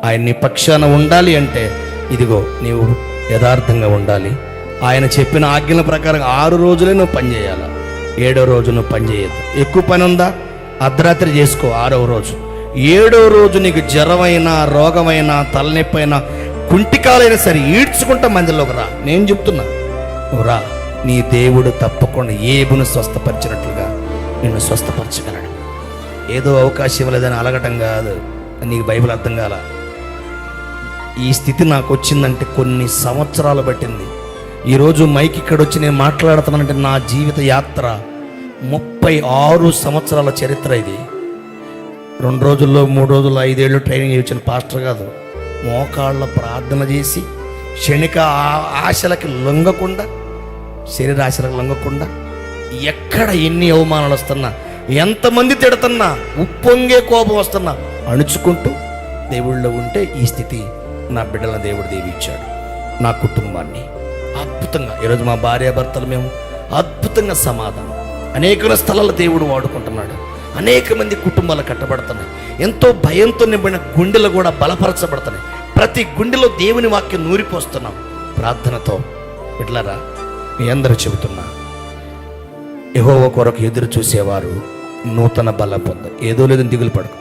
ఆయన నీ పక్షాన ఉండాలి అంటే ఇదిగో నీవు యథార్థంగా ఉండాలి. ఆయన చెప్పిన ఆజ్ఞల ప్రకారం 6 రోజులే నువ్వు పని చేయాలి. 7వ రోజు నువ్వు పని చేయొద్దు. ఎక్కువ పని ఉందా అర్ధరాత్రి చేసుకో 6వ రోజు. 7వ రోజు నీకు జ్వరమైనా, రోగమైనా, తలనొప్పైనా, కుంటికాలైనా సరే ఈడ్చుకుంటా మందిలోకి రా. నేను చెప్తున్నా, నువ్వు రా. నీ దేవుడు తప్పకుండా ఏబును స్వస్థపరిచినట్లుగా నిన్ను స్వస్థపరచగలడు. ఏదో అవకాశం ఇవ్వలేదని అలగటం కాదు. నీకు బైబిల్ అర్థం కాల. ఈ స్థితి నాకు వచ్చిందంటే కొన్ని సంవత్సరాలు పట్టింది. ఈరోజు మైక్ ఇక్కడ వచ్చి నేను మాట్లాడుతున్నానంటే నా జీవిత యాత్ర 36 సంవత్సరాల చరిత్ర. ఇది 2 రోజుల్లో 3 రోజుల్లో 5 ఏళ్ళు ట్రైనింగ్ ఇచ్చిన పాస్టర్ కాదు. మోకాళ్ళ ప్రార్థన చేసి క్షణిక ఆశలకి లొంగకుండా, శరీర ఆశలకు లొంగకుండా, ఎక్కడ ఎన్ని అవమానాలు వస్తున్నా, ఎంతమంది తిడుతున్నా, ఉప్పొంగే కోపం వస్తున్నా అణుచుకుంటూ దేవుళ్ళో ఉంటే ఈ స్థితి నా బిడ్డల దేవుడు దీవించాడు. నా కుటుంబాన్ని అద్భుతంగా ఈరోజు మా భార్యాభర్తలు మేము అద్భుతంగా సమాధానం, అనేక స్థలాల్లో దేవుడు వాడుకుంటున్నాడు. అనేక మంది కుటుంబాలు కట్టబడుతున్నాయి. ఎంతో భయంతో నిండిన గుండెలు కూడా బలపరచబడుతున్నాయి. ప్రతి గుండెలో దేవుని వాక్యం నూరిపోస్తున్నాం ప్రార్థనతో. బిడ్డలారా, మీ అందరూ చెబుతున్నా, యెహోవా కొరకు ఎదురు చూసేవారు నూతన బలం పొందారు. ఏదో లేదని దిగులు పడకు.